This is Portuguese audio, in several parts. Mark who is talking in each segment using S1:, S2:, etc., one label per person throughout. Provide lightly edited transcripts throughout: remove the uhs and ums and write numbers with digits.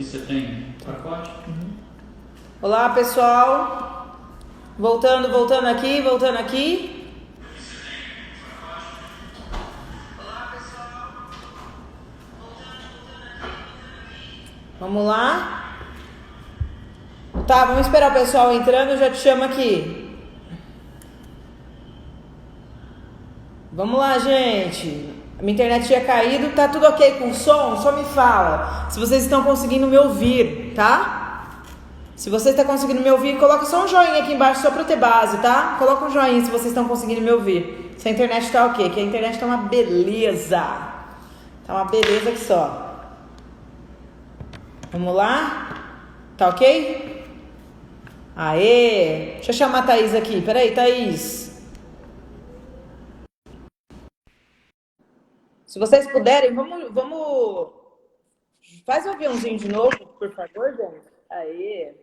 S1: aqui você tem um pacote.
S2: Olá, pessoal. Voltando aqui. Vamos lá. Tá, vamos esperar o pessoal entrando, eu já te chamo aqui. Vamos lá, gente. A minha internet tinha caído, tá tudo ok com o som? Só me fala se vocês estão conseguindo me ouvir, tá? Se você está conseguindo me ouvir, coloca só um joinha aqui embaixo só para ter base, tá? Coloca um joinha se vocês estão conseguindo me ouvir. Se a internet tá ok, que a internet tá uma beleza. Tá uma beleza que só. Vamos lá? Tá ok? Aê! Deixa eu chamar a Thaís aqui. Peraí, Thaís. Se vocês puderem, vamos... Faz o aviãozinho de novo, por favor, gente. Aê!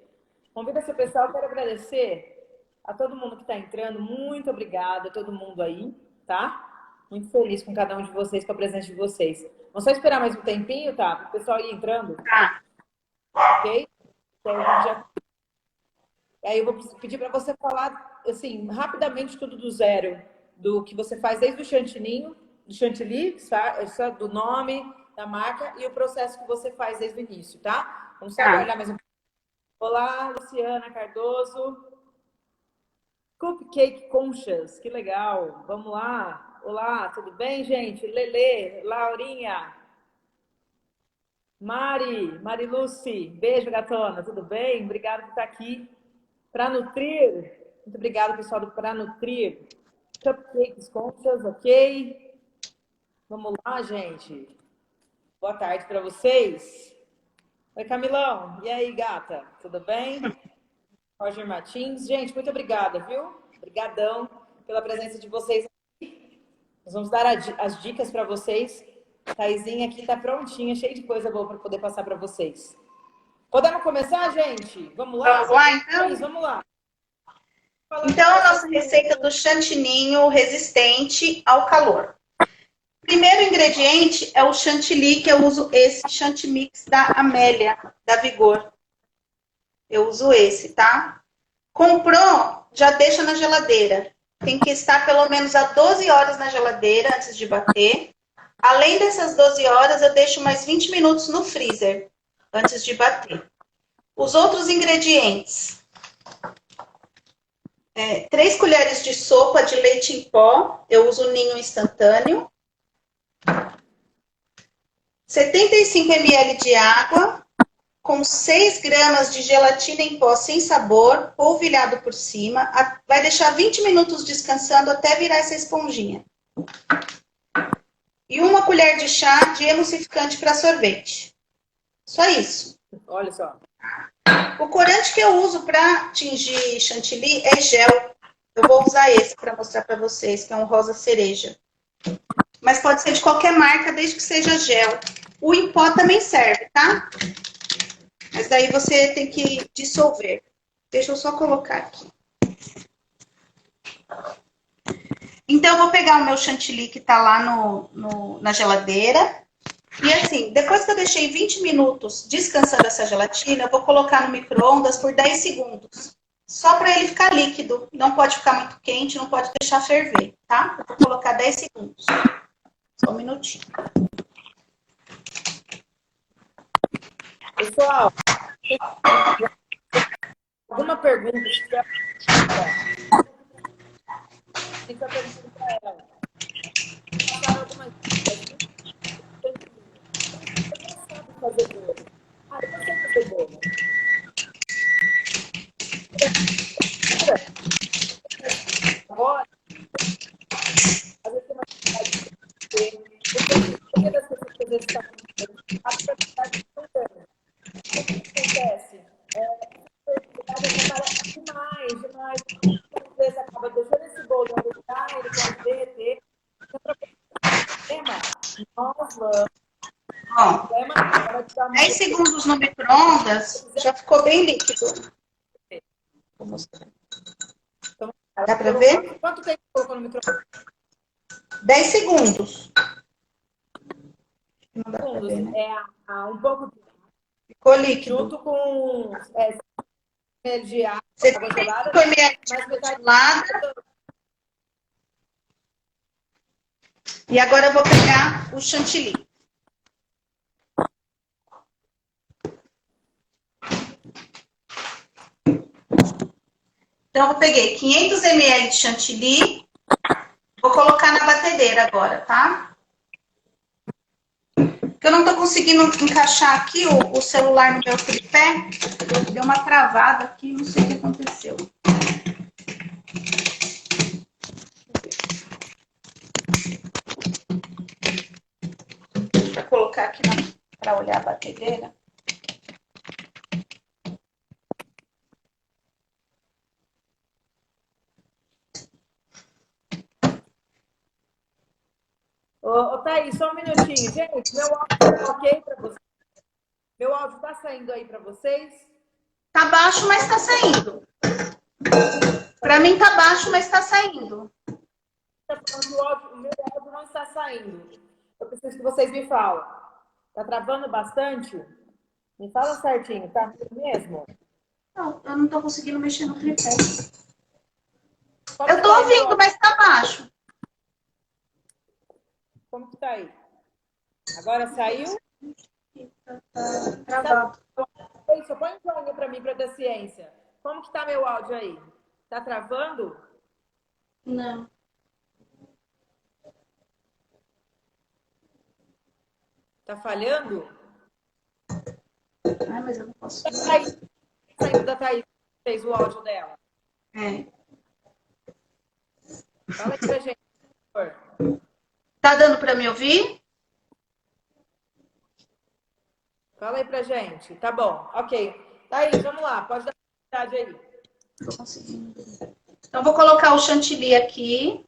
S2: Convida esse pessoal, quero agradecer a todo mundo que está entrando. Muito obrigada a todo mundo aí, tá? Muito feliz com cada um de vocês, com a presença de vocês. Vamos só esperar mais um tempinho, tá? Para o pessoal ir entrando.
S3: Tá.
S2: Ok? Aí eu vou pedir para você falar, assim, rapidamente tudo do zero, do que você faz desde o chantininho, do chantilly, do nome, da marca e o processo que você faz desde o início, tá? Vamos só aguardar mais um pouco. Olá, Luciana Cardoso. Cupcake Conchas, que legal. Vamos lá. Olá, tudo bem, gente? Lelê, Laurinha, Mari Lucy, beijo, gatona, tudo bem? Obrigada por estar aqui. Para Nutrir, muito obrigada, pessoal do Para Nutrir. Cupcakes Conchas, ok? Vamos lá, gente. Boa tarde para vocês. Oi, Camilão. E aí, gata? Tudo bem? Roger Martins. Gente, muito obrigada, viu? Obrigadão pela presença de vocês aqui. Nós vamos dar as dicas para vocês. Thaisinha aqui tá prontinha, cheia de coisa boa para poder passar para vocês. Podemos começar, gente? Vamos lá?
S3: Vamos lá, então?
S2: Vamos lá.
S3: Então, a nossa receita do chantininho resistente ao calor. O primeiro ingrediente é o chantilly, que eu uso esse Chantimix da Amélia, da Vigor. Eu uso esse, tá? Comprou, já deixa na geladeira. Tem que estar pelo menos a 12 horas na geladeira antes de bater. Além dessas 12 horas, eu deixo mais 20 minutos no freezer antes de bater. Os outros ingredientes. 3 colheres de sopa de leite em pó. Eu uso ninho instantâneo. 75 ml de água. Com 6 gramas de gelatina em pó sem sabor, polvilhado por cima. Vai deixar 20 minutos descansando até virar essa esponjinha. E 1 colher de chá de emulsificante para sorvete. Só isso.
S2: Olha só.
S3: O corante que eu uso para tingir chantilly é gel. Eu vou usar esse para mostrar para vocês, que é um rosa cereja. Mas pode ser de qualquer marca, desde que seja gel. O em pó também serve, tá? Mas daí você tem que dissolver. Deixa eu só colocar aqui. Então, eu vou pegar o meu chantilly que tá lá na geladeira. E assim, depois que eu deixei 20 minutos descansando essa gelatina, eu vou colocar no micro-ondas por 10 segundos. Só para ele ficar líquido. Não pode ficar muito quente, não pode deixar ferver, tá? Eu vou colocar 10 segundos. Só um minutinho.
S2: Pessoal, alguma pergunta? Tem que perguntar para ela. Passaram algumas dicas. Você sabe fazer bolo. Eu não sei fazer bolo. Agora, às vezes tem uma dificuldade de fazer. Porque das pessoas que às vezes estão a dificuldade de fazer. O que acontece? A dificuldade demais. Às vezes acaba deixando esse bolo no lugar, ele pode derreter. Então, para problema, nós vamos.
S3: 10 segundos no micro-ondas, já ficou bem líquido. Vou mostrar.
S2: Então,
S3: dá para ver?
S2: Quanto tempo colocou no micro-ondas?
S3: 10 segundos. Não dá pra ver, né?
S2: Um pouco de
S3: Ficou líquido.
S2: Junto com de água gelada,
S3: 75 ml de
S2: mais
S3: água
S2: metade.
S3: gelada. E agora eu vou pegar o chantilly. Então, eu peguei 500 ml de chantilly. Vou colocar na batedeira agora, tá? Porque eu não tô conseguindo encaixar aqui o celular no meu tripé. Deu uma travada aqui, não sei o que aconteceu. Vou colocar aqui para olhar a batedeira.
S2: Ô, Thaís, só um minutinho. Gente, meu áudio tá ok para vocês? Meu áudio tá saindo aí para vocês?
S3: Tá baixo, mas tá saindo. Para mim tá baixo, mas tá saindo.
S2: O meu áudio não está saindo. Eu preciso que vocês me falem. Tá travando bastante? Me fala certinho, tá mesmo?
S3: Não, eu não tô conseguindo mexer no tripé.
S2: Como
S3: Eu tô ouvindo, mas tá baixo.
S2: Como que tá aí? Agora saiu?
S3: Tá travado.
S2: Só põe um joinha para mim, para ter ciência. Como que tá meu áudio aí? Tá travando?
S3: Não.
S2: Tá falhando?
S3: Ai, mas eu não posso.
S2: Saindo da Thaís, fez o áudio dela.
S3: É.
S2: Fala aí pra gente, por favor.
S3: Tá dando para me ouvir?
S2: Fala aí pra gente. Tá bom, ok. Thaís, vamos lá, pode dar vontade aí.
S3: Tô conseguindo. Então, vou colocar o chantilly aqui.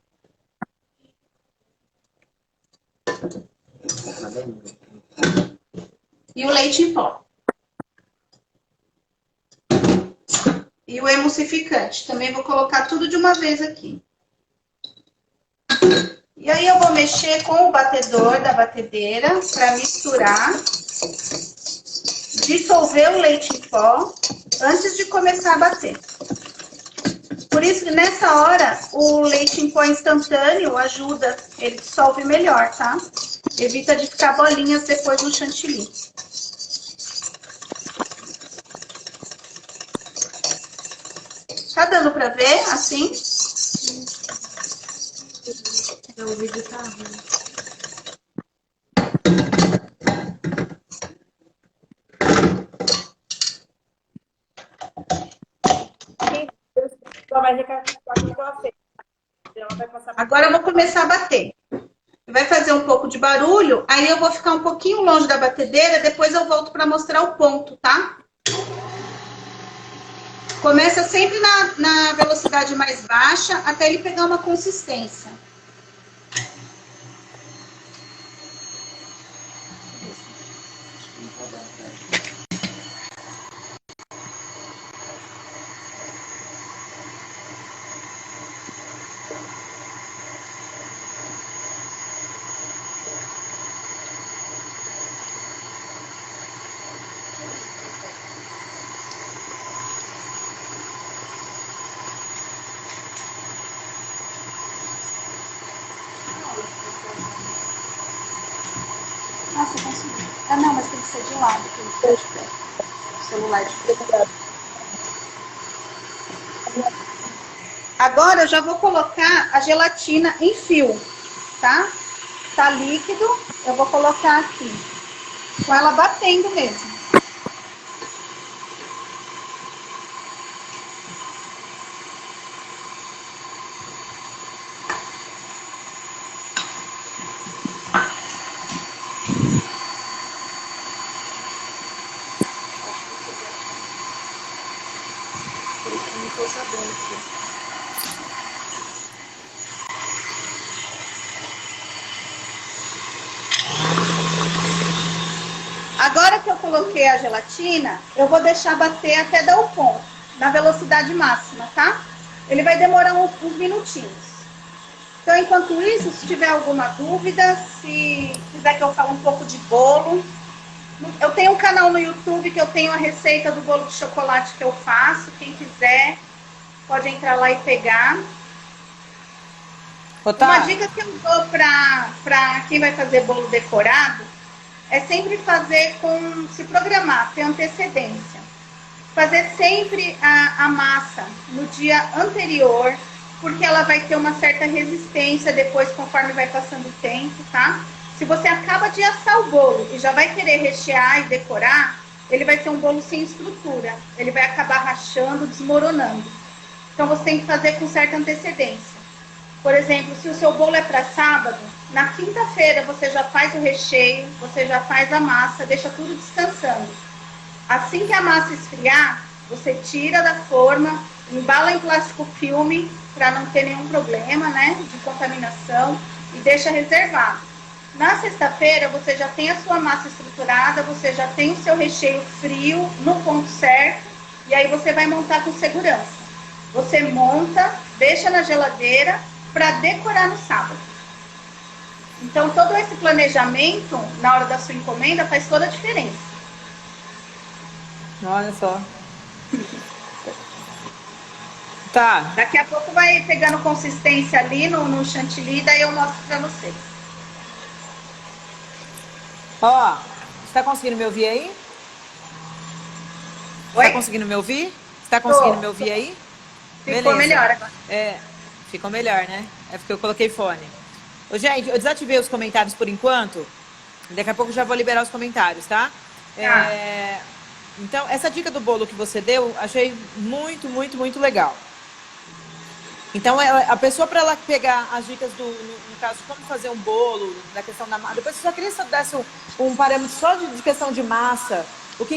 S3: E o leite em pó. E o emulsificante. Também vou colocar tudo de uma vez aqui. E aí eu vou mexer com o batedor da batedeira para misturar. Dissolver o leite em pó antes de começar a bater. Por isso que nessa hora o leite em pó instantâneo ajuda, ele dissolve melhor, tá? Evita de ficar bolinhas depois no chantilly. Tá dando pra ver assim?
S1: O vídeo tá ruim.
S2: Ela vai recapitular o que ela fez. Ela vai passar pra...
S3: Agora eu vou começar a bater. Vai fazer um pouco de barulho, aí eu vou ficar um pouquinho longe da batedeira, depois eu volto para mostrar o ponto, tá? Começa sempre na velocidade mais baixa, até ele pegar uma consistência. Nossa, eu consegui. Ah, não, mas tem que ser de lado, tem que ser de pé. O celular de pé. Agora eu já vou colocar a gelatina em fio, tá? Tá líquido, eu vou colocar aqui. Com ela batendo mesmo.
S1: Eu não tô sabendo aqui.
S3: Agora que eu coloquei a gelatina, eu vou deixar bater até dar o ponto, na velocidade máxima, tá? Ele vai demorar uns minutinhos. Então, enquanto isso, se tiver alguma dúvida, se quiser que eu fale um pouco de bolo, Eu tenho um canal no YouTube que eu tenho a receita do bolo de chocolate que eu faço. Quem quiser pode entrar lá e pegar. Uma dica que eu dou para quem vai fazer bolo decorado é sempre fazer se programar, ter antecedência. Fazer sempre a massa no dia anterior, porque ela vai ter uma certa resistência depois, conforme vai passando o tempo, tá? Se você acaba de assar o bolo e já vai querer rechear e decorar, ele vai ser um bolo sem estrutura. Ele vai acabar rachando, desmoronando. Então, você tem que fazer com certa antecedência. Por exemplo, se o seu bolo é para sábado, na quinta-feira você já faz o recheio, você já faz a massa, deixa tudo descansando. Assim que a massa esfriar, você tira da forma, embala em plástico filme para não ter nenhum problema, né, de contaminação e deixa reservado. Na sexta-feira você já tem a sua massa estruturada, você já tem o seu recheio frio no ponto certo e aí você vai montar com segurança. Você monta, deixa na geladeira para decorar no sábado. Então todo esse planejamento na hora da sua encomenda faz toda a diferença.
S2: Olha só. Tá.
S3: Daqui a pouco vai pegando consistência ali no chantilly, daí eu mostro pra vocês.
S2: Ó, você tá conseguindo me ouvir aí?
S3: Oi?
S2: Tá conseguindo me ouvir? Você tá conseguindo me ouvir aí?
S3: Ficou
S2: Beleza.
S3: melhor agora.
S2: Ficou melhor, né? É porque eu coloquei fone. Ô, gente, eu desativei os comentários por enquanto. Daqui a pouco eu já vou liberar os comentários, tá? Então, essa dica do bolo que você deu, achei muito, muito, muito legal. Então, a pessoa, para ela pegar as dicas no caso, como fazer um bolo, da questão da massa, depois eu só queria que você desse um parâmetro só de questão de massa, o que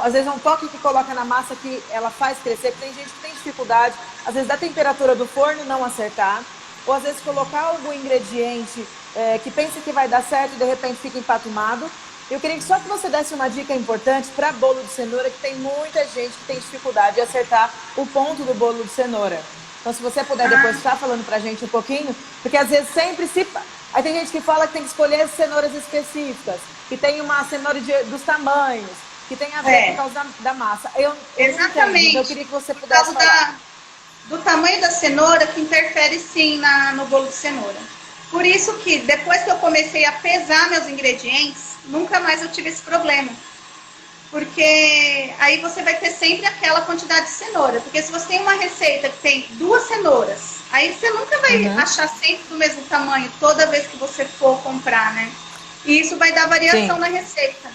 S2: às vezes é um toque que coloca na massa que ela faz crescer, porque tem gente que tem dificuldade, às vezes da temperatura do forno não acertar, ou às vezes colocar algum ingrediente que pensa que vai dar certo e de repente fica empatumado. Eu queria que só que você desse uma dica importante para bolo de cenoura, que tem muita gente que tem dificuldade de acertar o ponto do bolo de cenoura. Então, se você puder depois estar falando pra gente um pouquinho, porque às vezes sempre se... Aí tem gente que fala que tem que escolher cenouras específicas, que tem uma cenoura dos tamanhos, que tem a ver por causa da massa.
S3: Exatamente.
S2: Eu queria que você pudesse falar.
S3: Do tamanho da cenoura que interfere sim no bolo de cenoura. Por isso que depois que eu comecei a pesar meus ingredientes, nunca mais eu tive esse problema. Porque aí você vai ter sempre aquela quantidade de cenoura. Porque se você tem uma receita que tem 2 cenouras, aí você nunca vai achar sempre do mesmo tamanho toda vez que você for comprar, né? E isso vai dar variação na receita.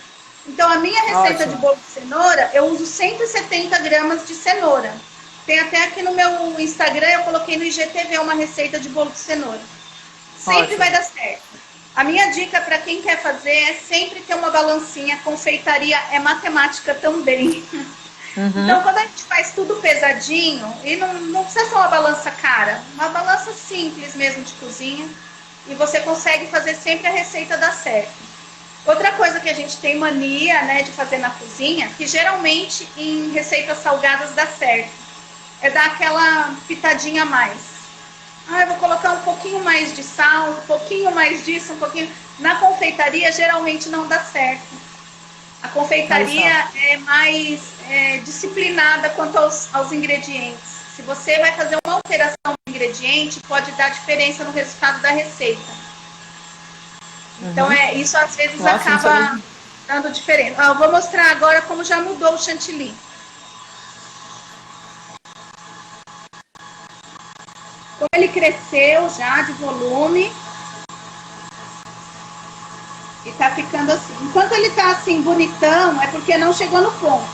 S3: Então, a minha receita de bolo de cenoura, eu uso 170 gramas de cenoura. Tem até aqui no meu Instagram, eu coloquei no IGTV uma receita de bolo de cenoura. Sempre vai dar certo. A minha dica para quem quer fazer é sempre ter uma balancinha. Confeitaria é matemática também. Então, quando a gente faz tudo pesadinho, e não precisa ser uma balança cara, uma balança simples mesmo de cozinha, e você consegue fazer sempre a receita dar certo. Outra coisa que a gente tem mania, né, de fazer na cozinha, que geralmente em receitas salgadas dá certo, é dar aquela pitadinha a mais. Eu vou colocar um pouquinho mais de sal, um pouquinho mais disso, um pouquinho... Na confeitaria, geralmente não dá certo. A confeitaria é mais disciplinada quanto aos ingredientes. Se você vai fazer uma alteração do ingrediente, pode dar diferença no resultado da receita. Então, isso às vezes acaba dando diferença. Eu vou mostrar agora como já mudou o chantilly. Como ele cresceu já de volume. E tá ficando assim. Enquanto ele tá assim bonitão, é porque não chegou no ponto.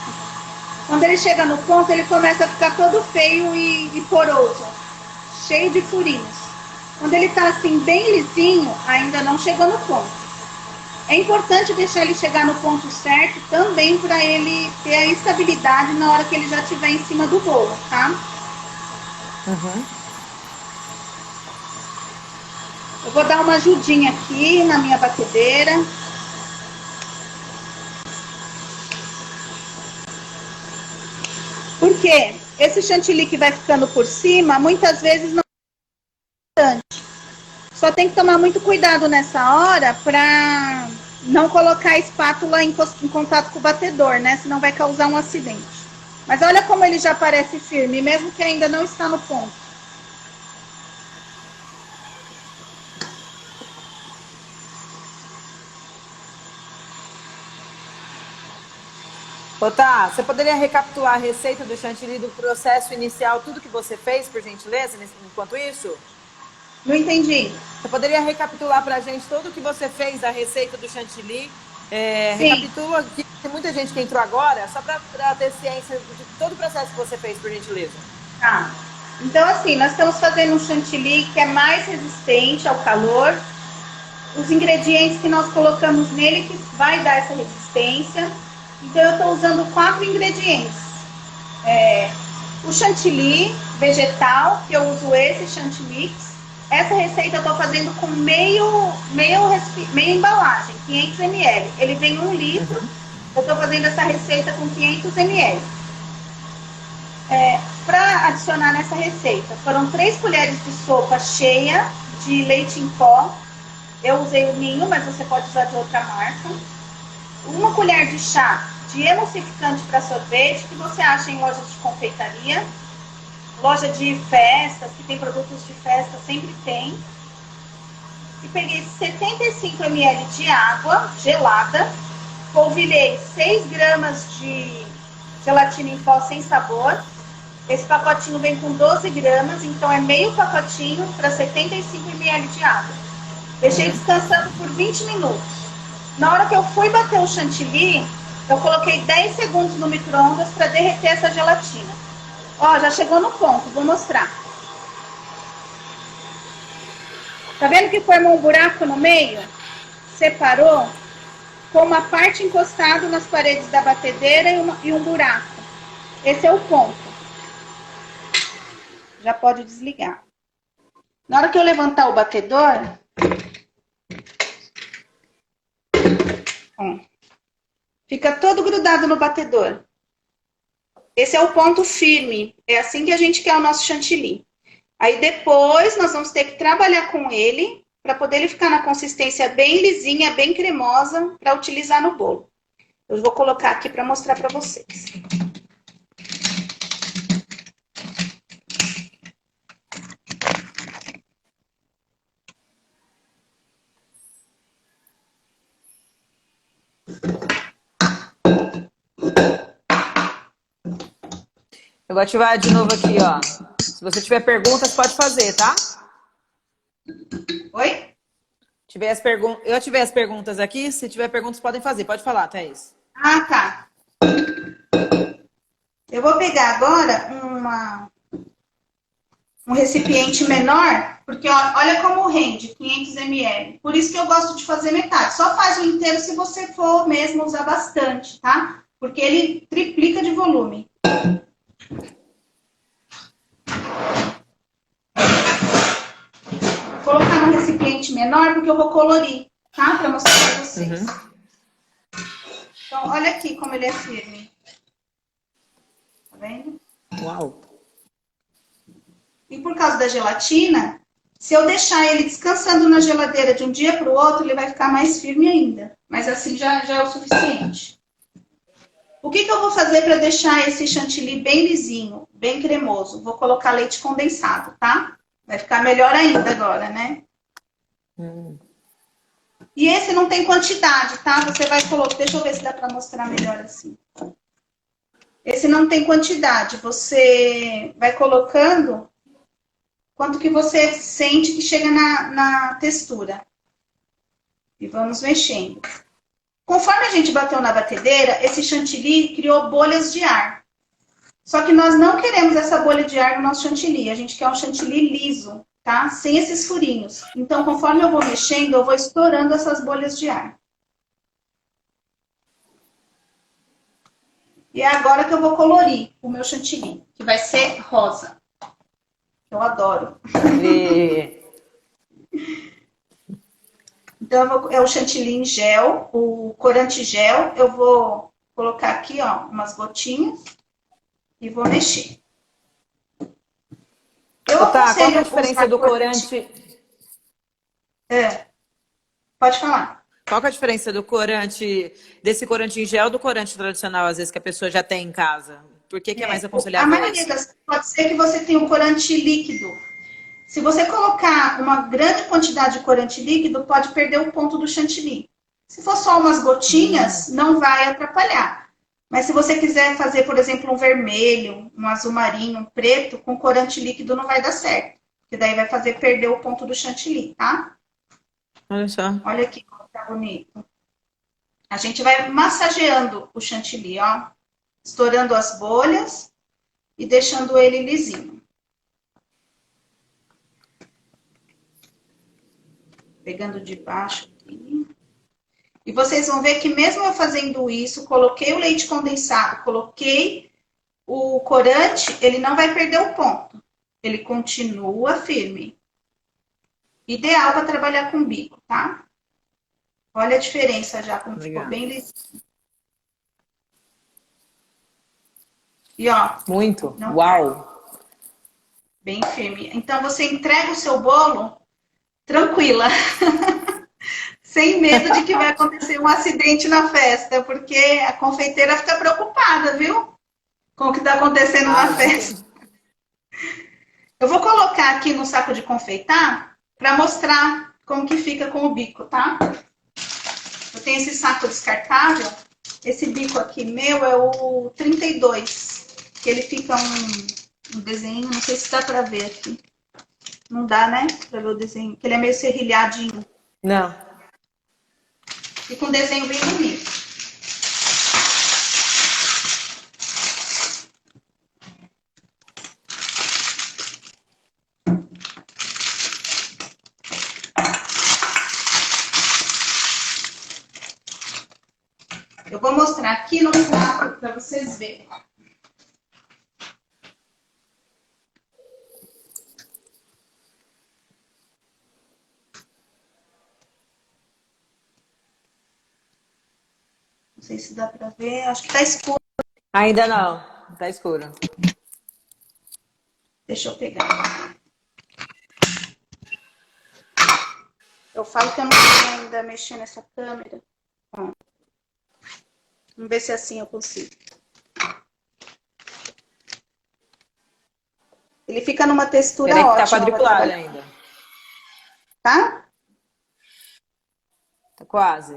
S3: Quando ele chega no ponto, ele começa a ficar todo feio e poroso. Cheio de furinhos. Quando ele tá assim bem lisinho, ainda não chegou no ponto. É importante deixar ele chegar no ponto certo também para ele ter a estabilidade na hora que ele já estiver em cima do bolo, tá? Eu vou dar uma ajudinha aqui na minha batedeira. Porque esse chantilly que vai ficando por cima, muitas vezes não é importante. Só tem que tomar muito cuidado nessa hora para não colocar a espátula em contato com o batedor, né? Senão vai causar um acidente. Mas olha como ele já parece firme, mesmo que ainda não está no ponto.
S2: Ô, tá, você poderia recapitular a receita do chantilly do processo inicial, tudo que você fez, por gentileza, enquanto isso?
S3: Não entendi.
S2: Você poderia recapitular pra gente tudo o que você fez da receita do chantilly?
S3: Sim.
S2: Recapitula, que tem muita gente que entrou agora, só pra ter ciência de todo o processo que você fez, por gentileza.
S3: Tá. Então, assim, nós estamos fazendo um chantilly que é mais resistente ao calor. Os ingredientes que nós colocamos nele que vai dar essa resistência. Então, eu estou usando 4 ingredientes. O chantilly vegetal, que eu uso esse chantilly. Essa receita eu estou fazendo com meia embalagem, 500 ml. Ele vem 1 litro. Eu estou fazendo essa receita com 500 ml. Para adicionar nessa receita, foram 3 colheres de sopa cheia de leite em pó. Eu usei o Ninho, mas você pode usar de outra marca. 1 colher de chá de emulsificante para sorvete, que você acha em lojas de confeitaria. Loja de festas, que tem produtos de festa, sempre tem. E peguei 75 ml de água gelada. Polvilhei 6 gramas de gelatina em pó sem sabor. Esse pacotinho vem com 12 gramas, então é meio pacotinho para 75 ml de água. Deixei descansando por 20 minutos. Na hora que eu fui bater o chantilly, eu coloquei 10 segundos no micro-ondas para derreter essa gelatina. Ó, já chegou no ponto, vou mostrar. Tá vendo que formou um buraco no meio? Separou com uma parte encostada nas paredes da batedeira e um buraco. Esse é o ponto. Já pode desligar. Na hora que eu levantar o batedor, ó, fica todo grudado no batedor. Esse é o ponto firme. É assim que a gente quer o nosso chantilly. Aí depois nós vamos ter que trabalhar com ele para poder ele ficar na consistência bem lisinha, bem cremosa para utilizar no bolo. Eu vou colocar aqui para mostrar para vocês.
S2: Eu vou ativar de novo aqui, ó. Se você tiver perguntas, pode fazer, tá?
S3: Oi?
S2: Eu ativei as perguntas aqui. Se tiver perguntas, podem fazer. Pode falar, Thaís.
S3: Ah, tá. Eu vou pegar agora um recipiente menor, porque ó, olha como rende, 500 ml. Por isso que eu gosto de fazer metade. Só faz o inteiro se você for mesmo usar bastante, tá? Porque ele triplica de volume. Vou colocar num recipiente menor, porque eu vou colorir, tá? Para mostrar para vocês. Então, olha aqui como ele é firme. Tá vendo?
S2: Uau!
S3: E por causa da gelatina, se eu deixar ele descansando na geladeira de um dia para o outro, ele vai ficar mais firme ainda. Mas assim já é o suficiente. O que eu vou fazer para deixar esse chantilly bem lisinho, bem cremoso? Vou colocar leite condensado, tá? Vai ficar melhor ainda agora, né? E esse não tem quantidade, tá? Você vai colocar... Deixa eu ver se dá para mostrar melhor assim. Esse não tem quantidade. Você vai colocando quanto que você sente que chega na textura. E vamos mexendo. Conforme a gente bateu na batedeira, esse chantilly criou bolhas de ar. Só que nós não queremos essa bolha de ar no nosso chantilly. A gente quer um chantilly liso, tá? Sem esses furinhos. Então, conforme eu vou mexendo, eu vou estourando essas bolhas de ar. E é agora que eu vou colorir o meu chantilly, que vai ser rosa. Eu adoro. Então, é o chantilly em gel, o corante gel. Eu vou colocar aqui, ó, umas gotinhas e vou mexer.
S2: Tá, qual é a diferença do corante?
S3: Pode falar.
S2: Qual que é a diferença do corante, desse corante em gel do corante tradicional, às vezes, que a pessoa já tem em casa? Por que que é mais
S3: A
S2: aconselhável
S3: maioria
S2: esse?
S3: das pode ser que você tenha um corante líquido. Se você colocar uma grande quantidade de corante líquido, pode perder o ponto do chantilly. Se for só umas gotinhas, não vai atrapalhar. Mas se você quiser fazer, por exemplo, um vermelho, um azul marinho, um preto, com corante líquido não vai dar certo. Porque daí vai fazer perder o ponto do chantilly, tá?
S2: Olha só.
S3: Olha aqui como tá bonito. A gente vai massageando o chantilly, ó. Estourando as bolhas e deixando ele lisinho. Pegando de baixo aqui. E vocês vão ver que mesmo eu fazendo isso, coloquei o leite condensado, coloquei o corante, ele não vai perder o ponto. Ele continua firme. Ideal para trabalhar com bico, tá? Olha a diferença já, como ficou bem lisinho. E ó.
S2: Muito.
S3: Não,
S2: Uau!
S3: bem firme. Então você entrega o seu bolo tranquila. Sem medo de que vai acontecer um acidente na festa, porque a confeiteira fica preocupada, viu? Com o que está acontecendo na festa. Eu vou colocar aqui no saco de confeitar para mostrar como que fica com o bico, tá? Eu tenho esse saco descartável. Esse bico aqui meu é o 32, que ele fica um desenho, não sei se dá para ver aqui. Não dá, né? Para ver o desenho, que ele é meio serrilhadinho.
S2: Não.
S3: Fica um desenho bem bonito. Eu vou mostrar aqui no saco para vocês verem. Não sei se dá para ver, acho que tá escuro.
S2: Ainda não. Tá escuro.
S3: Deixa eu pegar. Eu falo que eu não sei ainda mexer nessa câmera. Ó. Vamos ver se assim eu consigo. Ele fica numa textura
S2: Peraí que
S3: ótima.
S2: tá quadriculado ainda.
S3: Tá?
S2: Tá quase.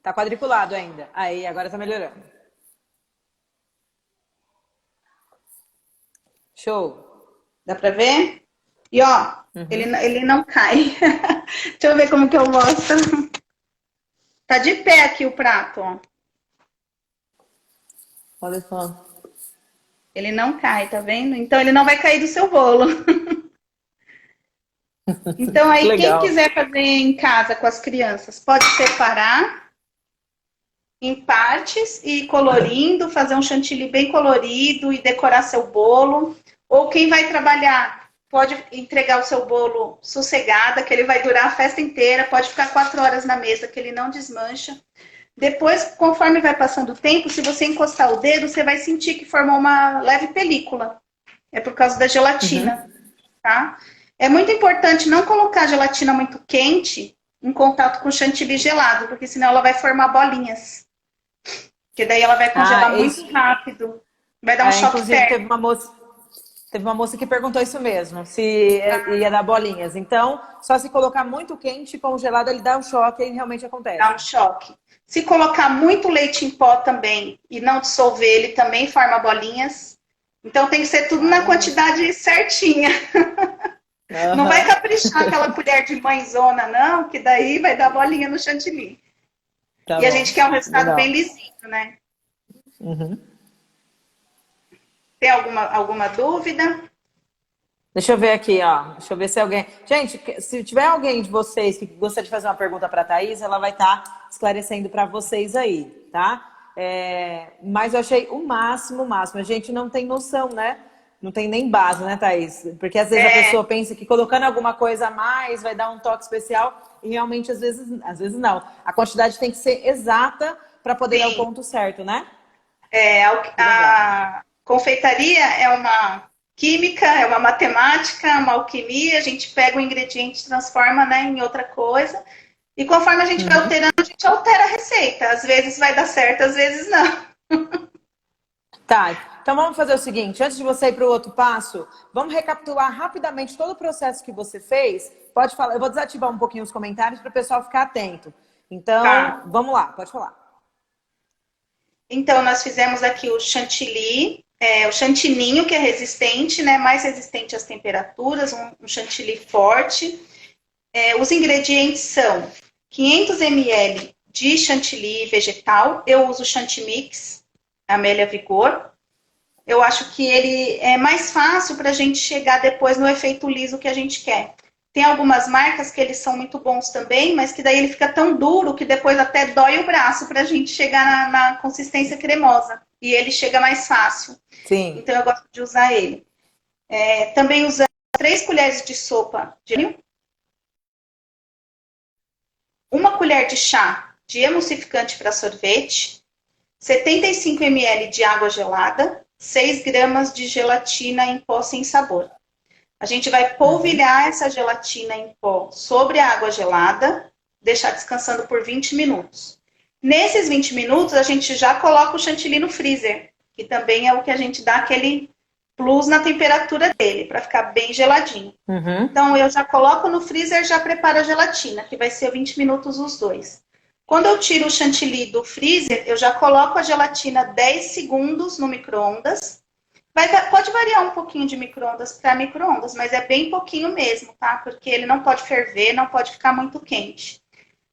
S2: Tá quadriculado ainda. Aí, agora tá melhorando. Show.
S3: Dá pra ver? E ó, ele não cai. Deixa eu ver como que eu mostro. Tá de pé aqui o prato, ó.
S2: Olha só.
S3: Ele não cai, tá vendo? Então ele não vai cair do seu bolo. Então aí quem quiser fazer em casa com as crianças, pode separar em partes e ir colorindo, fazer um chantilly bem colorido e decorar seu bolo. Ou quem vai trabalhar pode entregar o seu bolo sossegada, que ele vai durar a festa inteira, pode ficar 4 horas na mesa, que ele não desmancha. Depois, conforme vai passando o tempo, se você encostar o dedo, você vai sentir que formou uma leve película. É por causa da gelatina, tá? É muito importante não colocar a gelatina muito quente em contato com o chantilly gelado, porque senão ela vai formar bolinhas. Porque daí ela vai congelar muito rápido. Vai dar um choque
S2: inclusive,
S3: térmico.
S2: teve uma moça que perguntou isso mesmo, se ia dar bolinhas. Então, só se colocar muito quente e congelado, ele dá um choque e realmente acontece.
S3: Dá um choque. Se colocar muito leite em pó também e não dissolver, ele também forma bolinhas. Então tem que ser tudo na quantidade certinha. Não vai caprichar aquela colher de mãezona, não, que daí vai dar bolinha no chantilly.
S2: Tá
S3: e
S2: bom.
S3: A gente quer um resultado bem lisinho, né? Tem alguma dúvida?
S2: Deixa eu ver aqui, ó. Deixa eu ver se alguém... Gente, se tiver alguém de vocês que gostaria de fazer uma pergunta para a Thaís, ela vai estar esclarecendo para vocês aí, tá? Mas eu achei o máximo, o máximo. A gente não tem noção, né? Não tem nem base, né, Thaís? Porque às vezes a pessoa pensa que colocando alguma coisa a mais vai dar um toque especial e realmente às vezes não. A quantidade tem que ser exata para poder dar o ponto certo, né?
S3: A confeitaria é uma química, é uma matemática, uma alquimia. A gente pega o ingrediente e transforma, né, em outra coisa. E conforme a gente vai alterando, a gente gente altera a receita. Às vezes vai dar certo, às vezes não.
S2: Tá, então vamos fazer o seguinte, antes de você ir para o outro passo, vamos recapitular rapidamente todo o processo que você fez. Pode falar, eu vou desativar um pouquinho os comentários para o pessoal ficar atento. Então,
S3: Tá.
S2: vamos lá, pode falar.
S3: Então, nós fizemos aqui o chantilly, o chantininho, que é resistente, né? Mais resistente às temperaturas, um chantilly forte. Os ingredientes são 500 ml de chantilly vegetal. Eu uso Chantimix, Amélia Vigor. Eu acho que ele é mais fácil para a gente chegar depois no efeito liso que a gente quer. Tem algumas marcas que eles são muito bons também, mas que daí ele fica tão duro que depois até dói o braço para a gente chegar na consistência cremosa. E ele chega mais fácil.
S2: Sim.
S3: Então eu gosto de usar ele. Também usamos 3 colheres de sopa de milho, 1 colher de chá de emulsificante para sorvete, 75 ml de água gelada, 6 gramas de gelatina em pó sem sabor. A gente vai polvilhar essa gelatina em pó sobre a água gelada, deixar descansando por 20 minutos. Nesses 20 minutos, a gente já coloca o chantilly no freezer, que também é o que a gente dá aquele plus na temperatura dele, para ficar bem geladinho. Então, eu já coloco no freezer e já preparo a gelatina, que vai ser 20 minutos os dois. Quando eu tiro o chantilly do freezer, eu já coloco a gelatina 10 segundos no micro-ondas. Pode variar um pouquinho de micro-ondas para micro-ondas, mas é bem pouquinho mesmo, tá? Porque ele não pode ferver, não pode ficar muito quente.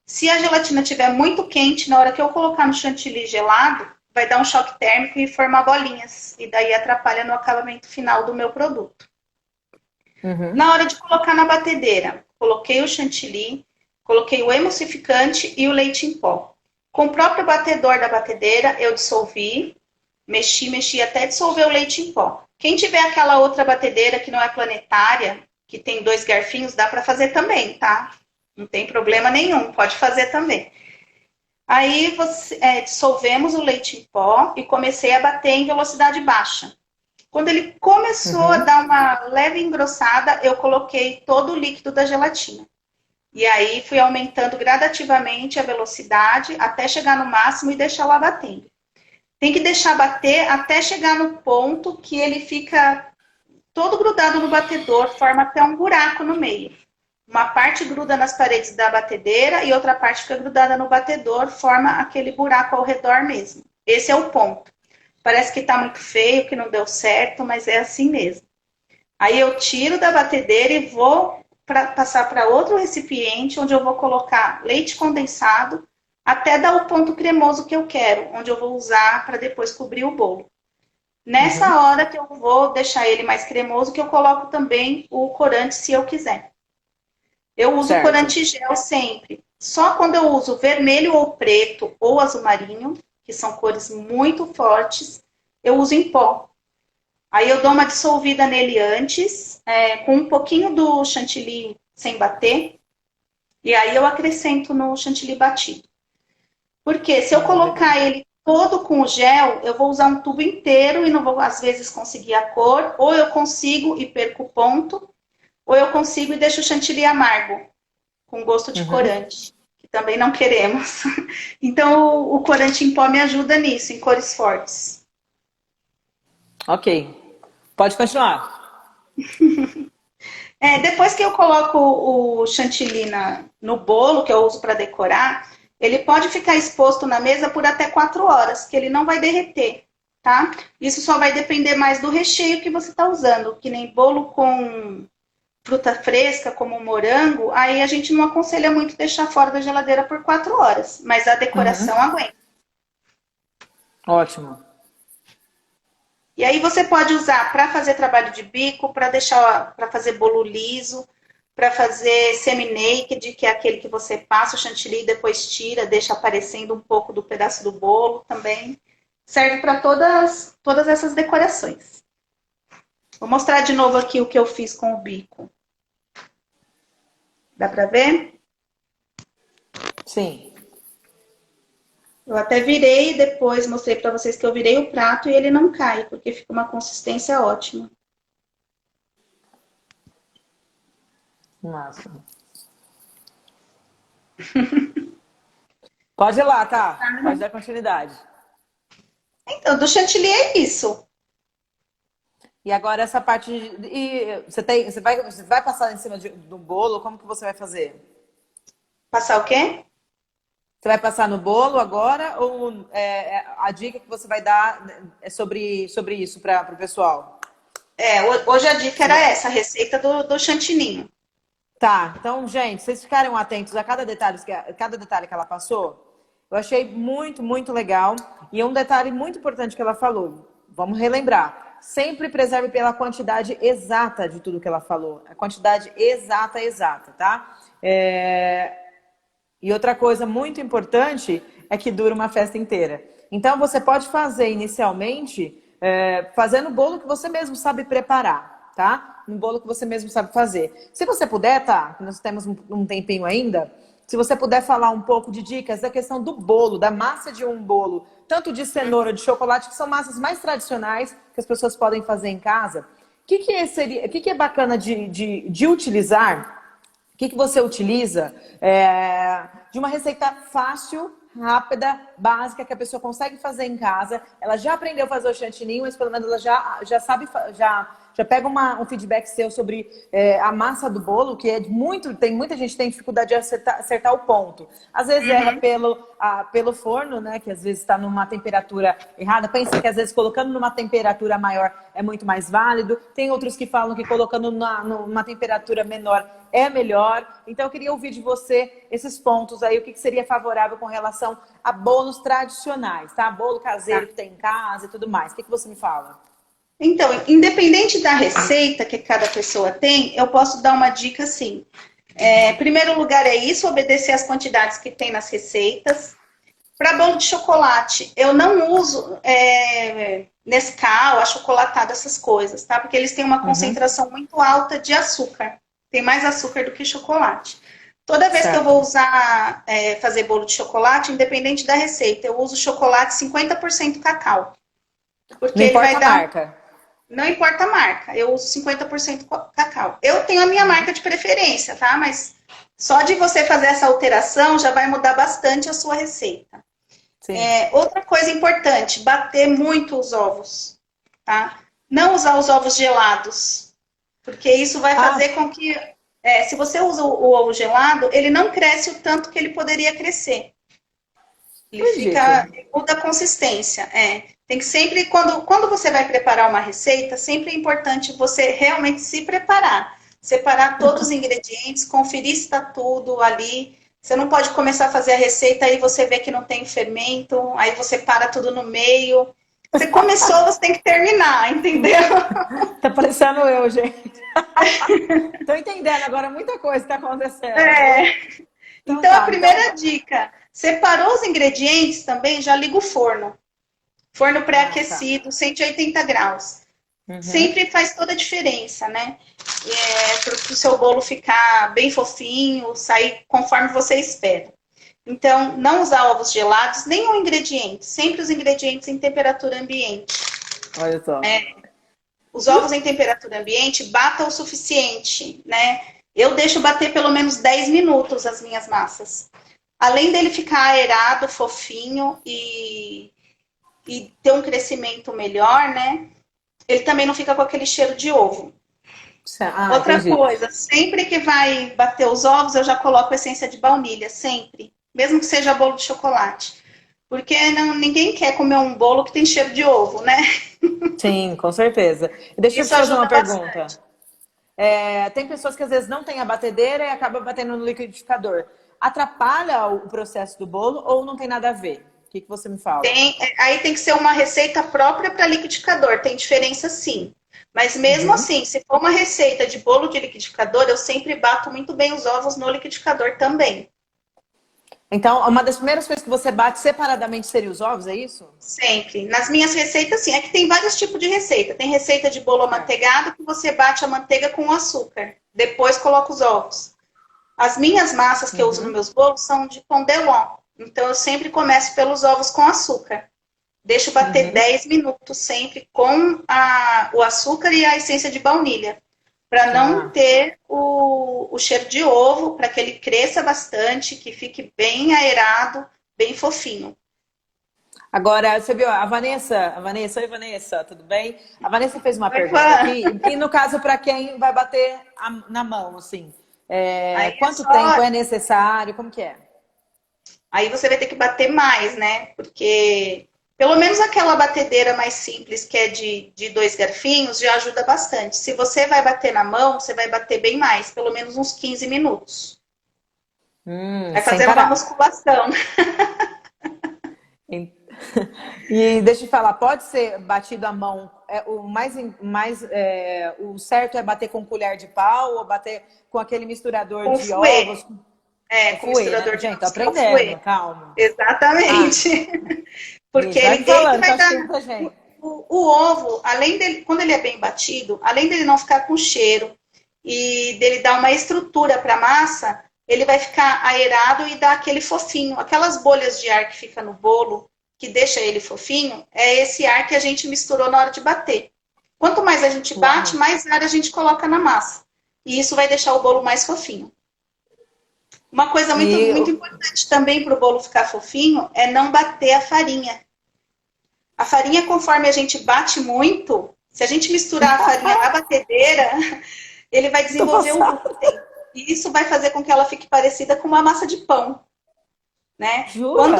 S3: Se a gelatina estiver muito quente, na hora que eu colocar no chantilly gelado, vai dar um choque térmico e formar bolinhas. E daí atrapalha no acabamento final do meu produto. Na hora de colocar na batedeira, coloquei o chantilly, coloquei o emulsificante e o leite em pó. Com o próprio batedor da batedeira, eu dissolvi, mexi até dissolver o leite em pó. Quem tiver aquela outra batedeira que não é planetária, que tem 2 garfinhos, dá para fazer também, tá? Não tem problema nenhum, pode fazer também. Aí dissolvemos o leite em pó e comecei a bater em velocidade baixa. Quando ele começou a dar uma leve engrossada, eu coloquei todo o líquido da gelatina. E aí fui aumentando gradativamente a velocidade até chegar no máximo e deixar lá batendo. Tem que deixar bater até chegar no ponto que ele fica todo grudado no batedor, forma até um buraco no meio. Uma parte gruda nas paredes da batedeira e outra parte fica grudada no batedor, forma aquele buraco ao redor mesmo. Esse é o ponto. Parece que está muito feio, que não deu certo, mas é assim mesmo. Aí eu tiro da batedeira e vou passar para outro recipiente, onde eu vou colocar leite condensado, até dar o ponto cremoso que eu quero, onde eu vou usar para depois cobrir o bolo. Nessa hora que eu vou deixar ele mais cremoso, que eu coloco também o corante, se eu quiser. Eu uso corante gel sempre. Só quando eu uso vermelho ou preto ou azul marinho, que são cores muito fortes, eu uso em pó. Aí eu dou uma dissolvida nele antes, com um pouquinho do chantilly sem bater, e aí eu acrescento no chantilly batido. Porque se eu colocar ele todo com o gel, eu vou usar um tubo inteiro e não vou, às vezes, conseguir a cor, ou eu consigo e perco o ponto, ou eu consigo e deixo o chantilly amargo, com gosto de corante, que também não queremos. Então, o corante em pó me ajuda nisso, em cores fortes.
S2: Ok. Pode continuar.
S3: Depois que eu coloco o chantilly no bolo, que eu uso para decorar, ele pode ficar exposto na mesa por até 4 horas, que ele não vai derreter, tá? Isso só vai depender mais do recheio que você está usando, que nem bolo com fruta fresca, como morango, aí a gente não aconselha muito deixar fora da geladeira por 4 horas, mas a decoração aguenta.
S2: Ótimo.
S3: E aí você pode usar para fazer trabalho de bico, para fazer bolo liso, para fazer semi-naked, que é aquele que você passa o chantilly e depois tira, deixa aparecendo um pouco do pedaço do bolo também. Serve para todas essas decorações. Vou mostrar de novo aqui o que eu fiz com o bico. Dá para ver?
S2: Sim.
S3: Eu até virei depois, mostrei para vocês que eu virei o prato e ele não cai, porque fica uma consistência ótima.
S2: Massa. Pode ir lá, tá? Pode dar continuidade.
S3: Então, do chantilly é isso.
S2: E agora essa parte... Você vai passar em cima do bolo? Como que você vai fazer?
S3: Passar o quê?
S2: Você vai passar no bolo agora ou a dica que você vai dar é sobre isso para o pessoal?
S3: Hoje a dica era essa, a receita do chantininho.
S2: Tá, então, gente, vocês ficarem atentos a cada detalhe que ela passou, eu achei muito, muito legal. E um detalhe muito importante que ela falou, vamos relembrar, sempre preserve pela quantidade exata de tudo que ela falou. A quantidade exata, tá? E outra coisa muito importante é que dura uma festa inteira. Então, você pode fazer inicialmente fazendo o bolo que você mesmo sabe preparar, tá? Um bolo que você mesmo sabe fazer. Se você puder, tá? Nós temos um tempinho ainda. Se você puder falar um pouco de dicas da questão do bolo, da massa de um bolo, tanto de cenoura, de chocolate, que são massas mais tradicionais que as pessoas podem fazer em casa. O que é bacana de utilizar? O que você utiliza de uma receita fácil, rápida, básica, que a pessoa consegue fazer em casa? Ela já aprendeu a fazer o chantininho, mas pelo menos ela já sabe, já pega um feedback seu sobre a massa do bolo, que tem muita gente que tem dificuldade de acertar o ponto. Às vezes erra pelo forno, né? Que às vezes está numa temperatura errada. Pensa que às vezes colocando numa temperatura maior é muito mais válido. Tem outros que falam que colocando numa temperatura menor é melhor. Então eu queria ouvir de você esses pontos aí, o que seria favorável com relação a bolos tradicionais, tá? Bolo caseiro que tem em casa e tudo mais. O que você me fala?
S3: Então, independente da receita que cada pessoa tem, eu posso dar uma dica assim. Primeiro lugar é isso, obedecer as quantidades que tem nas receitas. Para bolo de chocolate, eu não uso Nescau, achocolatado, essas coisas, tá? Porque eles têm uma concentração muito alta de açúcar. Tem mais açúcar do que chocolate. Toda vez que eu vou usar, fazer bolo de chocolate, independente da receita, eu uso chocolate 50% cacau. Porque
S2: não importa a marca.
S3: Não importa a marca, eu uso 50% cacau. Eu tenho a minha marca de preferência, tá? Mas só de você fazer essa alteração já vai mudar bastante a sua receita. Outra coisa importante, bater muito os ovos, tá? Não usar os ovos gelados, porque isso vai fazer com que, se você usa o ovo gelado, ele não cresce o tanto que ele poderia crescer. Ele muda a consistência. Tem que sempre, quando você vai preparar uma receita, sempre é importante você realmente se preparar. Separar todos os ingredientes, conferir se está tudo ali. Você não pode começar a fazer a receita e você vê que não tem fermento, aí você para tudo no meio. Você começou, você tem que terminar, entendeu?
S2: Tá parecendo eu, gente. Tô entendendo agora muita coisa que tá acontecendo.
S3: Então, a primeira dica, separou os ingredientes também, já liga o forno. Forno pré-aquecido, 180 graus. Sempre faz toda a diferença, né? Para o seu bolo ficar bem fofinho, sair conforme você espera. Então, não usar ovos gelados, nenhum ingrediente. Sempre os ingredientes em temperatura ambiente.
S2: Olha só.
S3: Os ovos em temperatura ambiente, bata o suficiente, né? Eu deixo bater pelo menos 10 minutos as minhas massas. Além dele ficar aerado, fofinho e ter um crescimento melhor, né? Ele também não fica com aquele cheiro de ovo. Outra coisa, sempre que vai bater os ovos, eu já coloco essência de baunilha, sempre. Mesmo que seja bolo de chocolate. Porque ninguém quer comer um bolo que tem cheiro de ovo, né?
S2: Sim, com certeza. Deixa eu te fazer uma pergunta. Tem pessoas que às vezes não têm a batedeira e acabam batendo no liquidificador. Atrapalha o processo do bolo ou não tem nada a ver? O que você me fala?
S3: Aí tem que ser uma receita própria para liquidificador. Tem diferença sim. Mas mesmo assim, se for uma receita de bolo de liquidificador, eu sempre bato muito bem os ovos no liquidificador também.
S2: Então, uma das primeiras coisas que você bate separadamente seria os ovos, é isso?
S3: Sempre. Nas minhas receitas, sim. É que tem vários tipos de receita. Tem receita de bolo amanteigado que você bate a manteiga com o açúcar. Depois coloca os ovos. As minhas massas que eu uso nos meus bolos são de pão de ló. Então, eu sempre começo pelos ovos com açúcar. Deixo bater 10 minutos sempre com o açúcar e a essência de baunilha. Para não ter o cheiro de ovo, para que ele cresça bastante, que fique bem aerado, bem fofinho.
S2: Agora, você viu oi Vanessa, tudo bem? A Vanessa fez uma
S3: Oi,
S2: pergunta
S3: Van.
S2: aqui, e no caso, para quem vai bater na mão, assim,
S3: Aí é
S2: quanto
S3: só,
S2: tempo é necessário, como que é?
S3: aí você vai ter que bater mais, né? Porque pelo menos aquela batedeira mais simples, que é de 2 garfinhos, já ajuda bastante. Se você vai bater na mão, você vai bater bem mais, pelo menos uns 15 minutos. Vai
S2: Sem
S3: fazer uma
S2: parar.
S3: musculação.
S2: Em- E deixa eu te falar, pode ser batido à mão. O certo é bater com colher de pau ou bater com aquele misturador
S3: Com
S2: de
S3: fouet.
S2: ovos?
S3: É,
S2: É
S3: com
S2: fouet, né?
S3: misturador de
S2: Gente, tô
S3: ovos, que é o
S2: aprendendo,
S3: fouet.
S2: calma. Ah,
S3: Exatamente. Porque
S2: isso, vai
S3: ele
S2: me
S3: deita e
S2: falando, que eu
S3: vai
S2: acho que
S3: dar.
S2: tem muita gente.
S3: O ovo, além dele, quando ele é bem batido, além dele não ficar com cheiro e dele dar uma estrutura para a massa, ele vai ficar aerado e dar aquele fofinho. Aquelas bolhas de ar que fica no bolo, que deixa ele fofinho, é esse ar que a gente misturou na hora de bater. Quanto mais a gente bate,
S2: Uau.
S3: mais ar a gente coloca na massa. E isso vai deixar o bolo mais fofinho. Uma coisa muito,
S2: E
S3: muito importante também para o bolo ficar fofinho é não bater a farinha. A farinha, conforme a gente bate muito, se a gente misturar a farinha na batedeira, ele vai
S2: tô
S3: desenvolver o
S2: passada.
S3: glúten. E isso vai fazer com que ela fique parecida com uma massa de pão, né?
S2: Jura?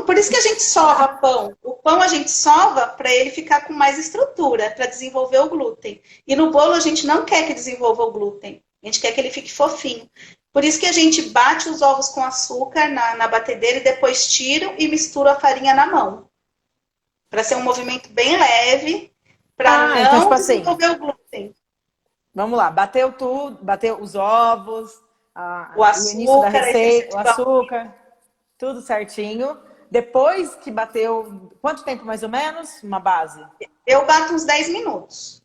S3: Por isso que a gente sova pão. O pão a gente sova para ele ficar com mais estrutura, para desenvolver o glúten. E no bolo a gente não quer que desenvolva o glúten. A gente quer que ele fique fofinho. Por isso que a gente bate os ovos com açúcar na batedeira e depois tira e mistura a farinha na mão. Para ser um movimento bem leve, para
S2: Então,
S3: não
S2: tipo assim,
S3: desenvolver o glúten.
S2: vamos lá, bateu tudo, bateu os ovos,
S3: O
S2: o início da
S3: açúcar, a essência
S2: receita, o
S3: de baunilha.
S2: açúcar, tudo certinho. Depois que bateu, quanto tempo mais ou menos? Uma base?
S3: Eu bato uns 10 minutos.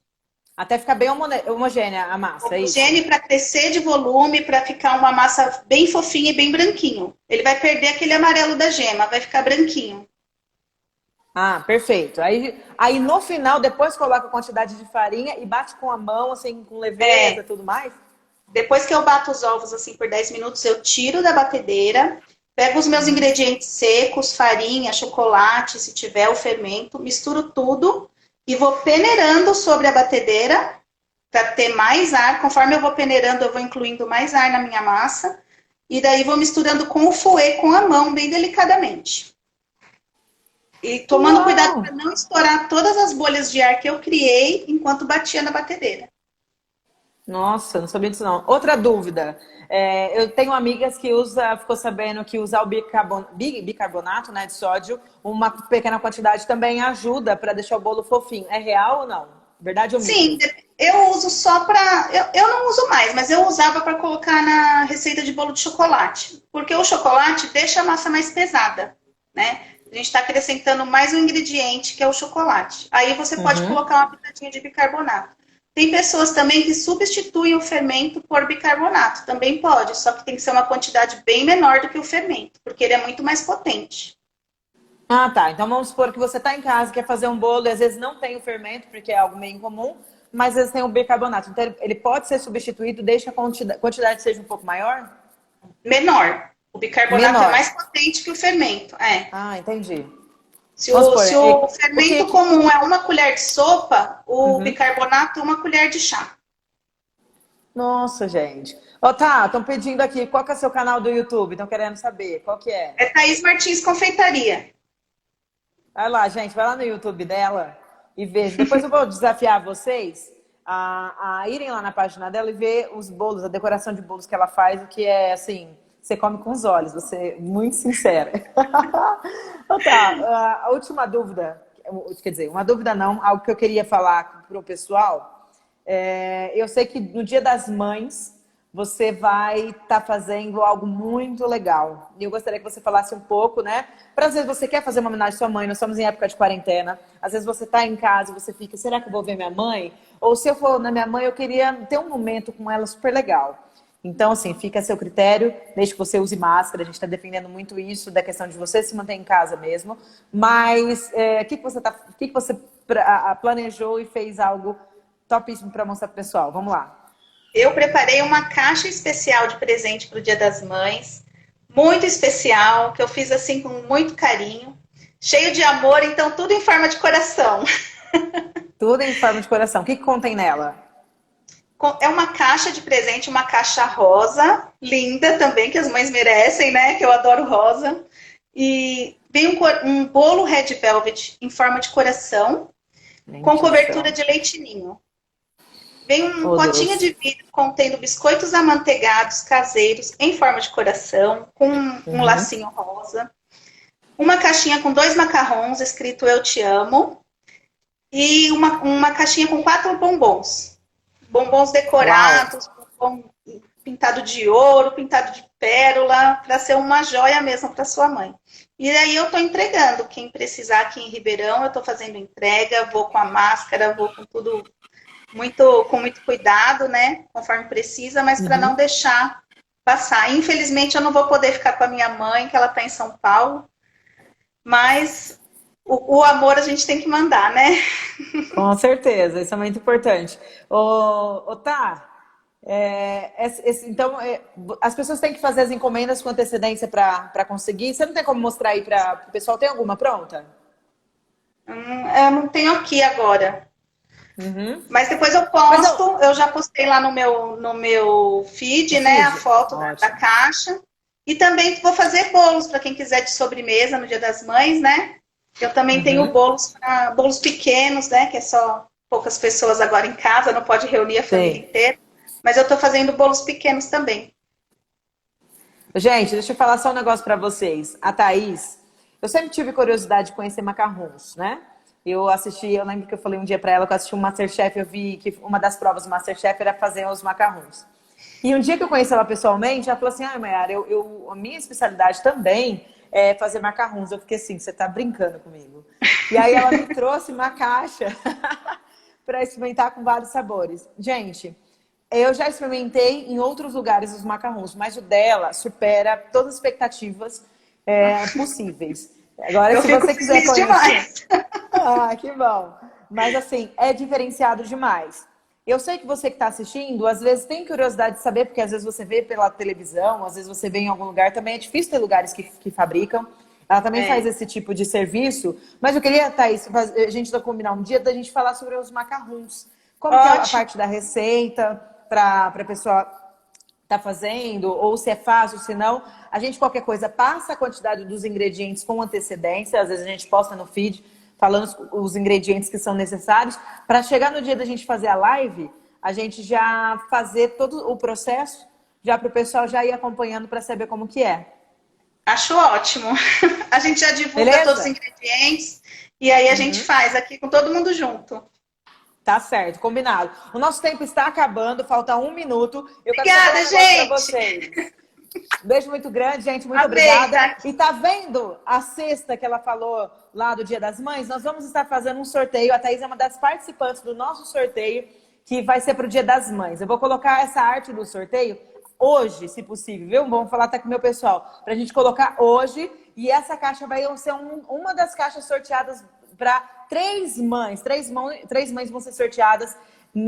S2: Até ficar bem homogênea a massa, é isso?
S3: Homogêneo para crescer de volume, para ficar uma massa bem fofinha e bem branquinho. Ele vai perder aquele amarelo da gema, vai ficar branquinho.
S2: Ah, perfeito. Aí no final, depois coloca a quantidade de farinha e bate com a mão, assim, com leveza e tudo mais?
S3: Depois que eu bato os ovos assim por 10 minutos, eu tiro da batedeira, pego os meus ingredientes secos, farinha, chocolate, se tiver o fermento, misturo tudo e vou peneirando sobre a batedeira para ter mais ar. Conforme eu vou peneirando, eu vou incluindo mais ar na minha massa. E daí vou misturando com o fouet, com a mão, bem delicadamente. E tomando cuidado para não estourar todas as bolhas de ar que eu criei enquanto batia na batedeira.
S2: Nossa, não sabia disso não. Outra dúvida. Eu tenho amigas que ficou sabendo que usar o bicarbonato, né, de sódio, uma pequena quantidade também ajuda para deixar o bolo fofinho. É real ou não? Verdade ou
S3: Sim,
S2: mito?
S3: eu uso só para. Eu não uso mais, mas eu usava para colocar na receita de bolo de chocolate. Porque o chocolate deixa a massa mais pesada, né? A gente está acrescentando mais um ingrediente, que é o chocolate. Aí você pode colocar uma pitadinha de bicarbonato. Tem pessoas também que substituem o fermento por bicarbonato. Também pode, só que tem que ser uma quantidade bem menor do que o fermento, porque ele é muito mais potente.
S2: Ah, tá. Então vamos supor que você está em casa, quer fazer um bolo e às vezes não tem o fermento, porque é algo meio incomum, mas às vezes tem o bicarbonato. Então ele pode ser substituído, deixa a quantidade seja um pouco maior?
S3: Menor. O bicarbonato
S2: Menor.
S3: é mais potente que o fermento.
S2: Ah, entendi.
S3: Se
S2: Vamos supor,
S3: o fermento comum é uma colher de sopa, o
S2: Uhum.
S3: bicarbonato é uma colher de chá.
S2: Nossa, gente. Ó, tá, estão pedindo aqui, qual que é o seu canal do YouTube? Estão querendo saber, qual que é?
S3: É Thaís Martins Confeitaria.
S2: Vai lá, gente, vai lá no YouTube dela e veja. Depois eu vou desafiar vocês a irem lá na página dela e ver os bolos, a decoração de bolos que ela faz, o que é, assim, você come com os olhos, você é muito sincera. Então tá, a última dúvida, quer dizer, uma dúvida não, algo que eu queria falar para o pessoal. Eu sei que no Dia das Mães você vai estar fazendo algo muito legal. E eu gostaria que você falasse um pouco, né? Para às vezes você quer fazer uma homenagem à sua mãe, nós estamos em época de quarentena. Às vezes você está em casa e você fica, será que eu vou ver minha mãe? Ou se eu for na minha mãe, eu queria ter um momento com ela super legal. Então, assim, fica a seu critério, desde que você use máscara, a gente está defendendo muito isso, da questão de você se manter em casa mesmo. Mas o que você planejou e fez algo topíssimo para mostrar pro pessoal? Vamos lá.
S3: Eu preparei uma caixa especial de presente para o Dia das Mães, muito especial, que eu fiz assim com muito carinho, cheio de amor, então tudo em forma de coração.
S2: Tudo em forma de coração. O que contém nela?
S3: É uma caixa de presente, uma caixa rosa, linda também, que as mães merecem, né? Que eu adoro rosa. E vem um bolo Red Velvet em forma de coração, com cobertura de leite ninho. Vem um potinho de vidro contendo biscoitos amanteigados caseiros em forma de coração, com um lacinho rosa. Uma caixinha com 2 macarrons escrito Eu Te Amo. E uma caixinha com 4 bombons. Bombons decorados, bombom pintado de ouro, pintado de pérola, para ser uma joia mesmo para sua mãe. E aí eu estou entregando. Quem precisar aqui em Ribeirão, eu estou fazendo entrega, vou com a máscara, vou com tudo com muito cuidado, né? Conforme precisa, mas para não deixar passar. Infelizmente, eu não vou poder ficar com a minha mãe, que ela está em São Paulo, mas o amor a gente tem que mandar, né?
S2: Com certeza, isso é muito importante. Tá, então, as pessoas têm que fazer as encomendas com antecedência para conseguir. Você não tem como mostrar aí para o pessoal? Tem alguma pronta?
S3: Eu não tenho aqui agora. Mas depois eu posto, eu já postei lá no meu feed, né, a foto da caixa. E também vou fazer bolos para quem quiser de sobremesa no Dia das Mães, né? Eu também tenho bolos pequenos, né? Que é só poucas pessoas agora em casa, não pode reunir a família inteira. Mas eu tô fazendo bolos pequenos também.
S2: Gente, deixa eu falar só um negócio para vocês. A Thaís, eu sempre tive curiosidade de conhecer macarrons, né? Eu lembro que eu falei um dia para ela que eu assisti um Masterchef, eu vi que uma das provas do Masterchef era fazer os macarrons. E um dia que eu conheci ela pessoalmente, ela falou assim, Mayara, a minha especialidade também é fazer macarrons. Eu fiquei assim, você tá brincando comigo. E aí ela me trouxe uma caixa para experimentar com vários sabores. Gente, eu já experimentei em outros lugares os macarrons, mas o dela supera todas as expectativas possíveis. Agora, se você quiser conhecer... Demais. Que bom. Mas assim, é diferenciado demais. Eu sei que você que está assistindo, às vezes tem curiosidade de saber, porque às vezes você vê pela televisão, às vezes você vê em algum lugar, também é difícil ter lugares que fabricam. Ela também faz esse tipo de serviço. Mas eu queria, Thaís, a gente vai combinar um dia da gente falar sobre os macarrons. Como que é a parte da receita, para a pessoa tá fazendo, ou se é fácil, se não. A gente, qualquer coisa, passa a quantidade dos ingredientes com antecedência. Às vezes a gente posta no feed, falando os ingredientes que são necessários, para chegar no dia da gente fazer a live, a gente já fazer todo o processo, já para o pessoal já ir acompanhando para saber como que é.
S3: Acho ótimo. A gente já divulga todos os ingredientes e aí a gente faz aqui com todo mundo junto.
S2: Tá certo, combinado. O nosso tempo está acabando, falta 1 minuto.
S3: Obrigada, gente!
S2: Pra vocês. Beijo muito grande, gente. Muito obrigada. Tá. E tá vendo a cesta que ela falou lá do Dia das Mães? Nós vamos estar fazendo um sorteio. A Thaís é uma das participantes do nosso sorteio, que vai ser para o Dia das Mães. Eu vou colocar essa arte do sorteio hoje, se possível, viu? Vamos falar até com o meu pessoal, para a gente colocar hoje. E essa caixa vai ser uma das caixas sorteadas para 3 mães. 3 mães vão ser sorteadas um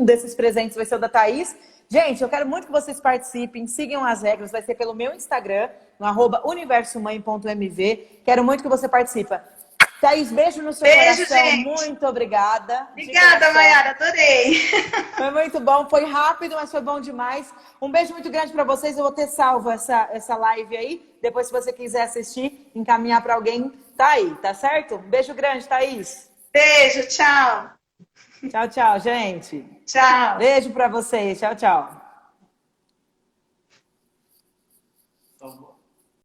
S2: desses presentes vai ser o da Thaís. Gente, eu quero muito que vocês participem, sigam as regras, vai ser pelo meu Instagram, no @universomãe.mv. Quero muito que você participe. Thaís, beijo no seu coração. Gente. Muito obrigada.
S3: Obrigada, Mayara, adorei.
S2: Foi muito bom, foi rápido, mas foi bom demais. Um beijo muito grande para vocês. Eu vou ter salvo essa live aí. Depois, se você quiser assistir, encaminhar para alguém, tá aí, tá certo? Um beijo grande, Thaís.
S3: Beijo, tchau.
S2: Tchau, tchau, gente.
S3: Tchau.
S2: Beijo para vocês. Tchau, tchau.